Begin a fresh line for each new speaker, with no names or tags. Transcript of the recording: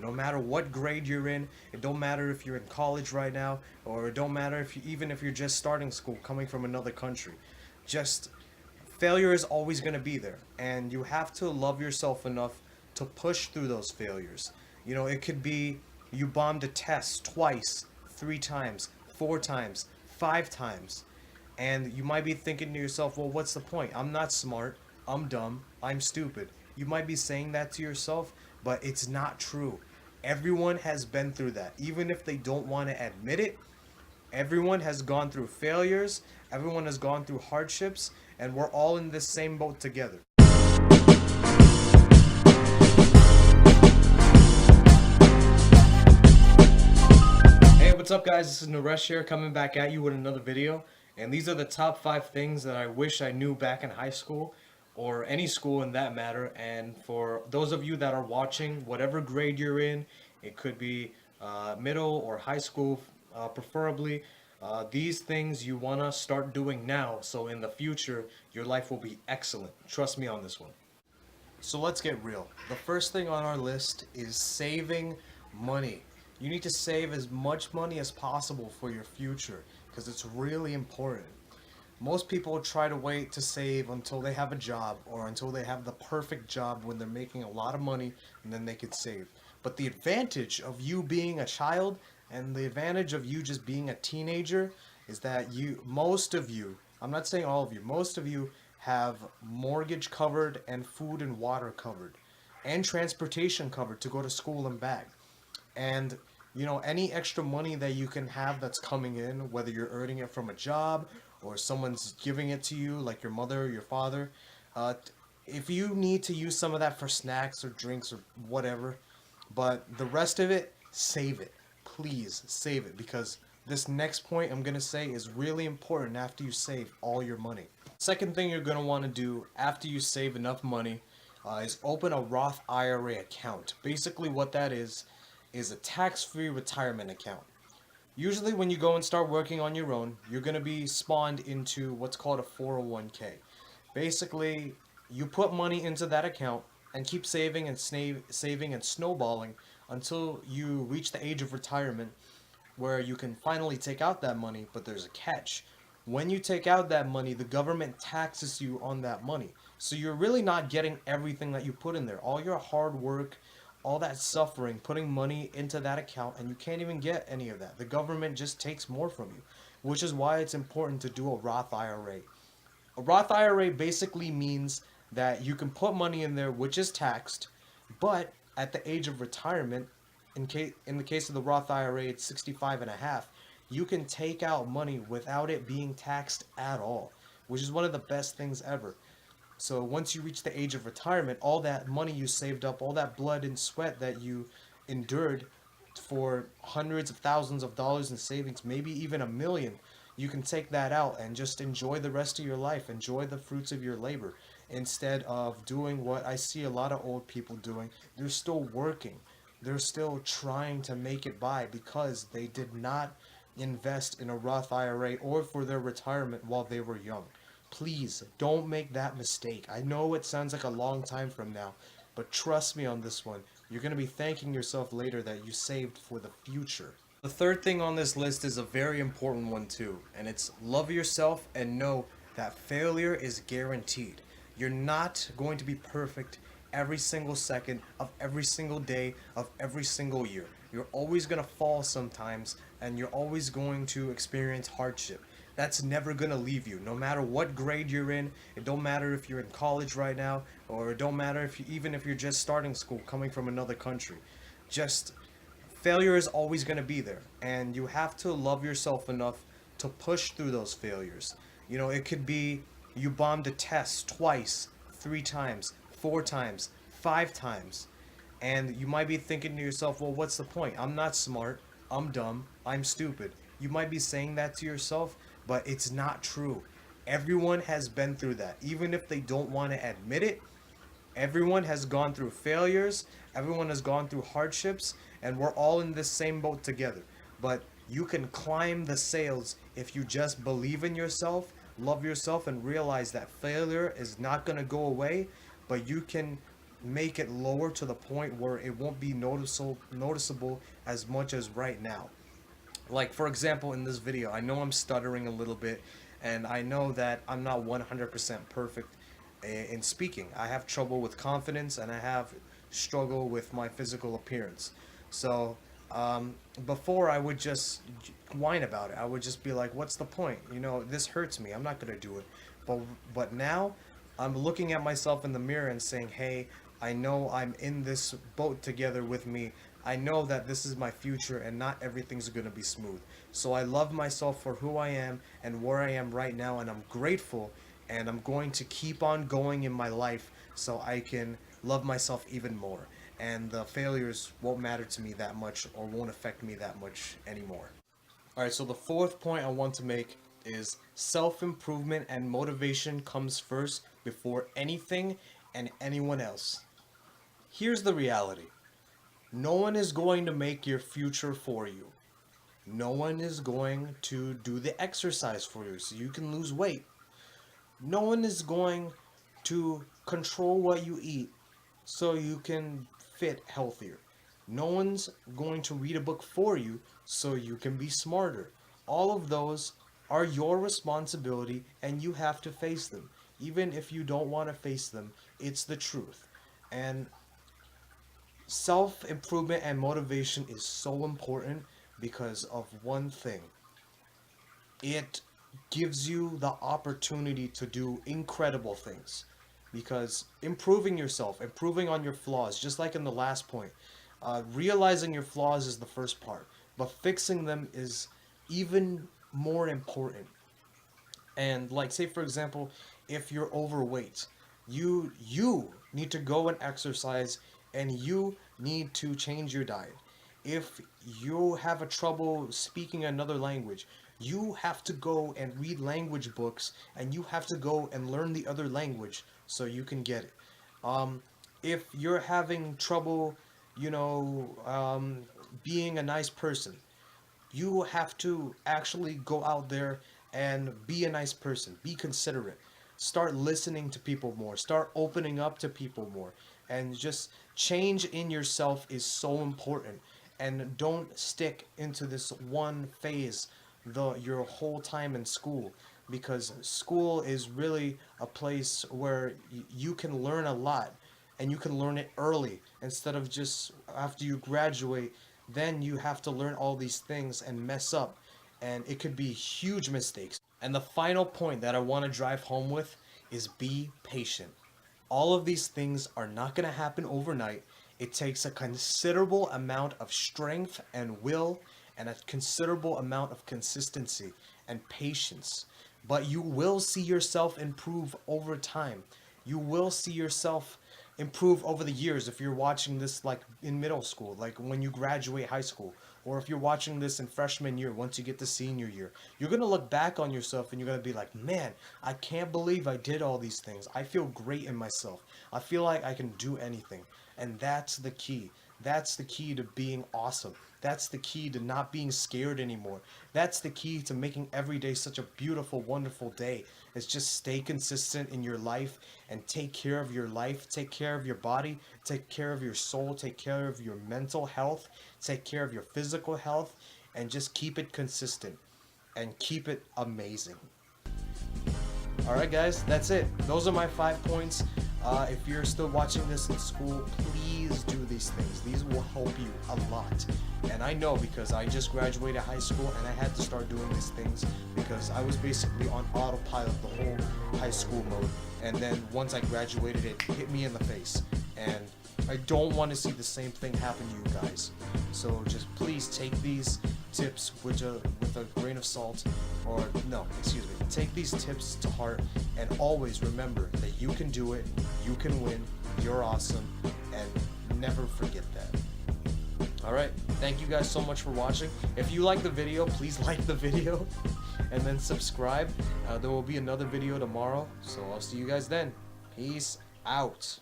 No matter what grade you're in, it don't matter if you're in college right now, or it don't matter if you, even if you're just starting school, coming from another country. Just failure is always going to be there, and you have to love yourself enough to push through those failures. It could be you bombed a test twice, three times, four times, five times, and you might be thinking to yourself, well, what's the point? I'm not smart, I'm dumb, I'm stupid. You might be saying that to yourself, but it's not true. Everyone has been through that. Even if they don't want to admit it, everyone has gone through failures, everyone has gone through hardships, and we're all in this same boat together. Hey, what's up, guys? This is Naresh here, coming back at you with another video. And these are the top 5 things that I wish I knew back in high school, or any school in that matter. And for those of you that are watching, whatever grade you're in, it could be middle or high school, preferably. These things you want to start doing now, so in the future your life will be excellent. Trust me on this one. So let's get real. The first thing on our list is saving money. You need to save as much money as possible for your future because it's really important. Most people try to wait to save until they have a job or until they have the perfect job when they're making a lot of money, and then they could save. But the advantage of you being a child and the advantage of you just being a teenager is that most of you, I'm not saying all of you, most of you have mortgage covered and food and water covered and transportation covered to go to school and back. And any extra money that you can have that's coming in, whether you're earning it from a job or someone's giving it to you, like your mother or your father, if you need to use some of that for snacks or drinks or whatever, but the rest of it, save it. Please save it, because this next point I'm going to say is really important after you save all your money. Second thing you're going to want to do after you save enough money is open a Roth IRA account. Basically what that is a tax-free retirement account. Usually when you go and start working on your own, you're going to be spawned into what's called a 401k. Basically, you put money into that account and keep saving and saving and snowballing until you reach the age of retirement, where you can finally take out that money. But there's a catch. When you take out that money, the government taxes you on that money. So you're really not getting everything that you put in there. All your hard work, all that suffering, putting money into that account, and you can't even get any of that. The government just takes more from you, which is why it's important to do a Roth IRA. A Roth IRA basically means that you can put money in there which is taxed, but at the age of retirement, in the case of the Roth IRA, it's 65 and a half, you can take out money without it being taxed at all, which is one of the best things ever. So once you reach the age of retirement, all that money you saved up, all that blood and sweat that you endured for hundreds of thousands of dollars in savings, maybe even a million, you can take that out and just enjoy the rest of your life, enjoy the fruits of your labor, instead of doing what I see a lot of old people doing. They're still working. They're still trying to make it by because they did not invest in a Roth IRA or for their retirement while they were young. Please don't make that mistake. I know it sounds like a long time from now, but trust me on this one. You're going to be thanking yourself later that you saved for the future. The third thing on this list is a very important one too, and it's love yourself and know that failure is guaranteed. You're not going to be perfect every single second of every single day of every single year. You're always going to fall sometimes, and you're always going to experience hardship. That's never going to leave you, no matter what grade you're in. It don't matter if you're in college right now, or it don't matter even if you're just starting school, coming from another country. Just failure is always going to be there, and you have to love yourself enough to push through those failures. It could be you bombed a test twice, three times, four times, five times, and you might be thinking to yourself, well, what's the point? I'm not smart, I'm dumb, I'm stupid. You might be saying that to yourself, but it's not true. Everyone has been through that. Even if they don't want to admit it, everyone has gone through failures, everyone has gone through hardships, and we're all in this same boat together. But you can climb the sails if you just believe in yourself, love yourself, and realize that failure is not going to go away, but you can make it lower to the point where it won't be noticeable as much as right now. Like, for example, in this video, I know I'm stuttering a little bit, and I know that I'm not 100% perfect in speaking. I have trouble with confidence, and I have struggle with my physical appearance. So, before I would just whine about it. I would just be like, what's the point? You know, this hurts me. I'm not going to do it. But, but now, I'm looking at myself in the mirror and saying, hey, I know I'm in this boat together with me. I know that this is my future and not everything's going to be smooth. So I love myself for who I am and where I am right now, and I'm grateful, and I'm going to keep on going in my life so I can love myself even more. And the failures won't matter to me that much or won't affect me that much anymore. Alright, so the fourth point I want to make is self-improvement and motivation comes first before anything and anyone else. Here's the reality. No one is going to make your future for you. No one is going to do the exercise for you so you can lose weight. No one is going to control what you eat so you can fit healthier. No one's going to read a book for you so you can be smarter. All of those are your responsibility and you have to face them. Even if you don't want to face them, it's the truth. And self-improvement and motivation is so important because of one thing. It gives you the opportunity to do incredible things. Because improving yourself, improving on your flaws, just like in the last point, realizing your flaws is the first part, but fixing them is even more important. And like, say for example, if you're overweight, you need to go and exercise, and you need to change your diet. If you have a trouble speaking another language, you have to go and read language books, and you have to go and learn the other language so you can get it. If you're having trouble, being a nice person, you have to actually go out there and be a nice person, be considerate, start listening to people more, start opening up to people more, and just change in yourself is so important. And don't stick into this one phase your whole time in school, because school is really a place where you can learn a lot, and you can learn it early instead of just after you graduate. Then you have to learn all these things and mess up, and it could be huge mistakes. And the final point that I want to drive home with is be patient. All of these things are not going to happen overnight. It takes a considerable amount of strength and will, and a considerable amount of consistency and patience. But you will see yourself improve over time. You will see yourself improve over the years if you're watching this like in middle school, like when you graduate high school, or if you're watching this in freshman year, once you get to senior year. You're going to look back on yourself and you're going to be like, man, I can't believe I did all these things. I feel great in myself. I feel like I can do anything. And that's the key. That's the key to being awesome. That's the key to not being scared anymore. That's the key to making every day such a beautiful, wonderful day. Is just stay consistent in your life and take care of your life, take care of your body, take care of your soul, take care of your mental health, take care of your physical health, and just keep it consistent and keep it amazing. Alright guys, that's it. Those are my 5 points. If you're still watching this in school, please do these things. These will help you a lot. And I know, because I just graduated high school and I had to start doing these things because I was basically on autopilot the whole high school mode. And then once I graduated, it hit me in the face. And I don't want to see the same thing happen to you guys. So just please take these tips with a grain of salt, or no, excuse me, take these tips to heart, and always remember that you can do it, you can win, you're awesome, and never forget that. Alright, thank you guys so much for watching. If you like the video, please like the video, and then subscribe. There will be another video tomorrow, so I'll see you guys then. Peace out.